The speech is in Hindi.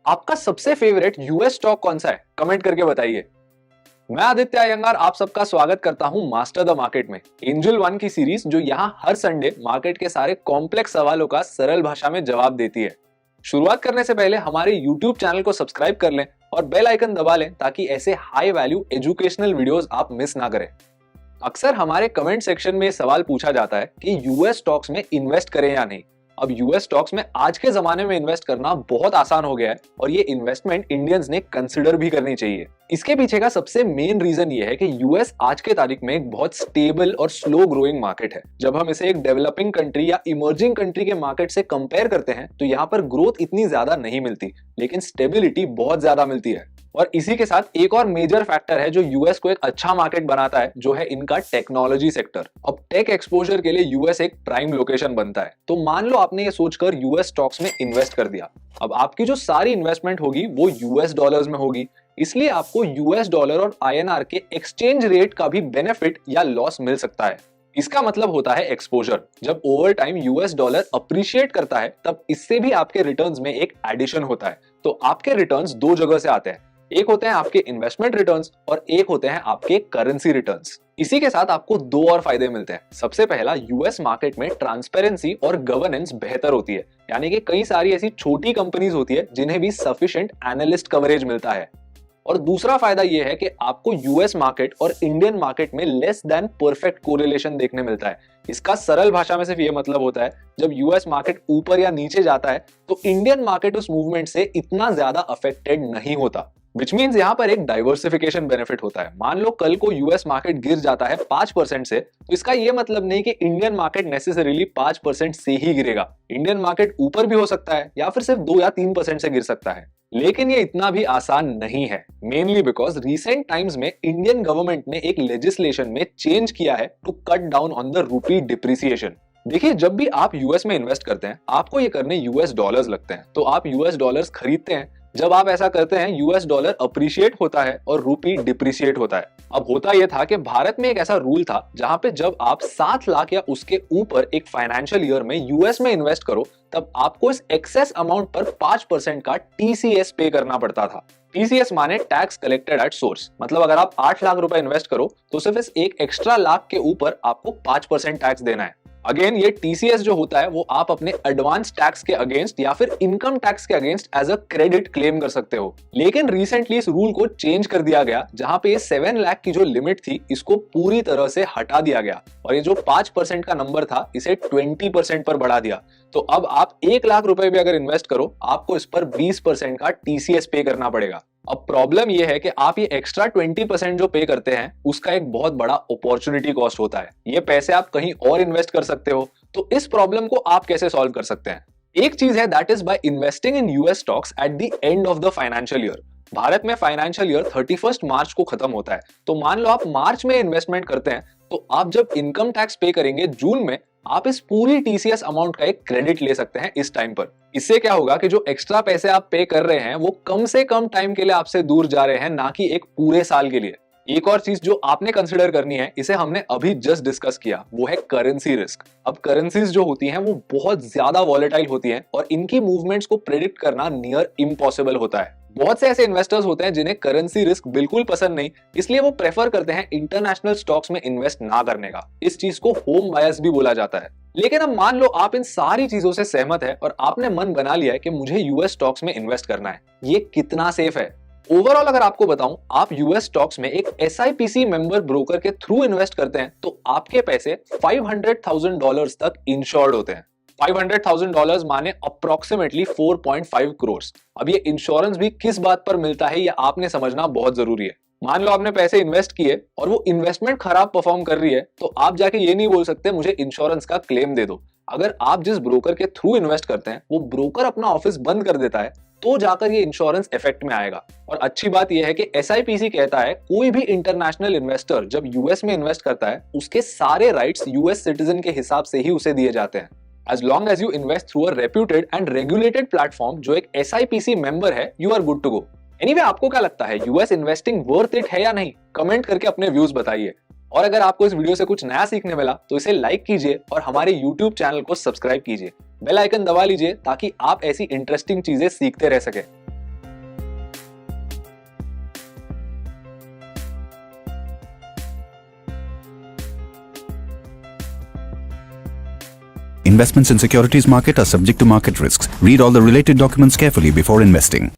आपका सबसे फेवरेट यूएस स्टॉक कौन सा है? कमेंट करके बताइए। मैं आदित्य अयंगार आप सबका स्वागत करता हूं मास्टर द मार्केट में, एंजल वन की सीरीज जो यहां हर संडे मार्केट के सारे कॉम्प्लेक्स सवालों का सरल भाषा में जवाब देती है। शुरुआत करने से पहले हमारे यूट्यूब चैनल को सब्सक्राइब कर लें और बेल आइकन दबा लें ताकि ऐसे हाई वैल्यू एजुकेशनल वीडियोस आप मिस ना करें। अक्सर हमारे कमेंट सेक्शन में सवाल पूछा जाता है कि यूएस स्टॉक्स में इन्वेस्ट करें या नहीं। अब यूएस स्टॉक्स में आज के जमाने में इन्वेस्ट करना बहुत आसान हो गया है और ये इन्वेस्टमेंट इंडियंस ने कंसिडर भी करनी चाहिए। इसके पीछे का सबसे मेन रीजन ये है कि यूएस आज के तारीख में एक बहुत स्टेबल और स्लो ग्रोइंग मार्केट है। जब हम इसे एक डेवलपिंग कंट्री या इमर्जिंग कंट्री के मार्केट से कंपेयर करते हैं तो यहाँ पर ग्रोथ इतनी ज्यादा नहीं मिलती, लेकिन स्टेबिलिटी बहुत ज्यादा मिलती है। और इसी के साथ एक और मेजर फैक्टर है जो यूएस को एक अच्छा मार्केट बनाता है, जो है इनका टेक्नोलॉजी सेक्टर। अब टेक एक्सपोजर के लिए यूएस एक प्राइम लोकेशन बनता है। तो मान लो आपने ये सोचकर यूएस स्टॉक्स में इन्वेस्ट कर दिया। अब आपकी जो सारी इन्वेस्टमेंट होगी वो यूएस डॉलर्स में होगी, इसलिए आपको यूएस डॉलर और आईएनआर के एक्सचेंज रेट का भी बेनिफिट या लॉस मिल सकता है। इसका मतलब होता है एक्सपोजर। जब over time US dollar appreciate करता है तब इससे भी आपके रिटर्न्स में एक एडिशन होता है। तो आपके रिटर्न्स दो जगह से आते हैं, एक होते हैं आपके इन्वेस्टमेंट रिटर्न्स और एक होते हैं आपके करेंसी रिटर्न्स। इसी के साथ आपको दो और फायदे मिलते हैं। सबसे पहला, यूएस मार्केट में ट्रांसपेरेंसी और गवर्नेंस बेहतर होती है, यानी कि कई सारी ऐसी छोटी कंपनीज होती है जिन्हें भी सफिशिएंट एनालिस्ट कवरेज मिलता है। और दूसरा फायदा यह है कि आपको यूएस मार्केट और इंडियन मार्केट में लेस देन परफेक्ट कोरिलेशन देखने मिलता है। इसका सरल भाषा में सिर्फ ये मतलब होता है, जब यूएस मार्केट ऊपर या नीचे जाता है तो इंडियन मार्केट उस मूवमेंट से इतना ज्यादा अफेक्टेड नहीं होता, विच मीन्स यहाँ पर एक डाइवर्सिफिकेशन बेनिफिट होता है। मान लो कल को यूएस मार्केट गिर जाता है 5% से, तो इसका ये मतलब नहीं कि इंडियन मार्केट नेसेसरीली 5% से ही गिरेगा। इंडियन मार्केट ऊपर भी हो सकता है या फिर सिर्फ 2 या 3% से गिर सकता है। लेकिन ये इतना भी आसान नहीं है, मेनली बिकॉज रिसेंट टाइम्स में इंडियन गवर्नमेंट ने एक लेजिस्लेशन में चेंज किया है to cut down on the rupee depreciation. देखिए, जब भी आप यूएस में इन्वेस्ट करते हैं आपको ये करने यूएस डॉलर्स लगते हैं, तो आप यूएस डॉलर्स खरीदते हैं। जब आप ऐसा करते हैं यूएस डॉलर अप्रिशिएट होता है और रूपी डिप्रिशिएट होता है। अब होता यह था कि भारत में एक ऐसा रूल था जहां पे जब आप 7 लाख या उसके ऊपर एक फाइनेंशियल ईयर में यूएस में इन्वेस्ट करो तब आपको इस एक्सेस अमाउंट पर 5% का टीसीएस पे करना पड़ता था। टीसीएस माने टैक्स कलेक्टेड एट सोर्स। मतलब अगर आप 8 लाख रुपए इन्वेस्ट करो तो सिर्फ इस एक एक्स्ट्रा लाख के ऊपर आपको 5% टैक्स देना है। अगेन ये टीसीएस जो होता है वो आप अपने एडवांस टैक्स के अगेंस्ट या फिर इनकम टैक्स के against as a credit claim कर सकते हो। लेकिन रिसेंटली इस रूल को चेंज कर दिया गया, जहां पे ये 7 लाख की जो लिमिट थी इसको पूरी तरह से हटा दिया गया और ये जो 5% का नंबर था इसे 20% पर बढ़ा दिया। तो अब आप 1 लाख रुपए भी अगर इन्वेस्ट करो आपको इस पर 20% का टीसीएस पे करना पड़ेगा। अब प्रॉब्लम यह है कि आप ये एक्स्ट्रा 20% जो पे करते हैं उसका एक बहुत बड़ा अपॉर्चुनिटी कॉस्ट होता है। ये पैसे आप कहीं और इन्वेस्ट कर सकते हो। तो इस प्रॉब्लम को आप कैसे सॉल्व कर सकते हैं? एक चीज है, that is by investing in US stocks at the end of the financial year. Bharat में फाइनेंशियल ईयर 31 मार्च को खत्म होता है, तो मान लो आप मार्च में इन्वेस्टमेंट करते हैं तो आप जब इनकम टैक्स पे करेंगे जून में, आप इस पूरी टीसीएस अमाउंट का एक क्रेडिट ले सकते हैं इस टाइम पर। इससे क्या होगा कि जो एक्स्ट्रा पैसे आप पे कर रहे हैं वो कम से कम टाइम के लिए आपसे दूर जा रहे हैं, ना कि एक पूरे साल के लिए। एक और चीज जो आपने कंसिडर करनी है, इसे हमने अभी जस्ट डिस्कस किया, वो है करेंसी रिस्क। अब करेंसीज जो होती हैं वो बहुत ज्यादा वॉलेटाइल होती हैं और इनकी मूवमेंट्स को प्रेडिक्ट करना नियर इम्पॉसिबल होता है। बहुत से ऐसे इन्वेस्टर्स होते हैं जिन्हें करेंसी रिस्क बिल्कुल पसंद नहीं, इसलिए वो प्रेफर करते हैं इंटरनेशनल स्टॉक्स में इन्वेस्ट ना करने का। इस चीज को होम बायस भी बोला जाता है। लेकिन अब मान लो आप इन सारी चीजों से सहमत है और आपने मन बना लिया है कि मुझे यूएस स्टॉक्स में इन्वेस्ट करना है। ये कितना सेफ है? ओवरऑल अगर आपको बताऊं, आप यूएस स्टॉक्स में एक एसआईपीसी मेंबर ब्रोकर के थ्रू इन्वेस्ट करते हैं तो आपके पैसे $500,000 तक इंश्योर्ड होते हैं। $500,000 माने अप्रोक्सीमेटली 4.5 करोड़। अब ये इंश्योरेंस भी किस बात पर मिलता है ये आपने समझना बहुत जरूरी है। मान लो आपने पैसे इन्वेस्ट किए और वो इन्वेस्टमेंट खराब परफॉर्म कर रही है, तो आप जाके ये नहीं बोल सकते मुझे इंश्योरेंस का क्लेम दे दो। अगर आप जिस ब्रोकर के थ्रू इन्वेस्ट करते हैं वो ब्रोकर अपना ऑफिस बंद कर देता है तो जाकर ये इंश्योरेंस इफेक्ट में आएगा। और अच्छी बात यह है कि एसआईपीसी कहता है कोई भी इंटरनेशनल इन्वेस्टर जब यूएस में इन्वेस्ट करता है उसके सारे राइट्स यूएस सिटीजन के हिसाब से ही उसे दिए जाते हैं। As long as you invest through a reputed and regulated platform जो एक SIPC मेंबर है, you are good to go. Anyway, आपको क्या लगता है यूएस इन्वेस्टिंग वर्थ इट है या नहीं? कमेंट करके अपने व्यूज बताइए। और अगर आपको इस वीडियो से कुछ नया सीखने मिला तो इसे लाइक कीजिए और हमारे यूट्यूब चैनल को सब्सक्राइब कीजिए। बेल आइकन दबा लीजिए ताकि आप ऐसी इंटरेस्टिंग चीजें सीखते रह सके। Investments in securities market are subject to market risks. Read all the related documents carefully before investing.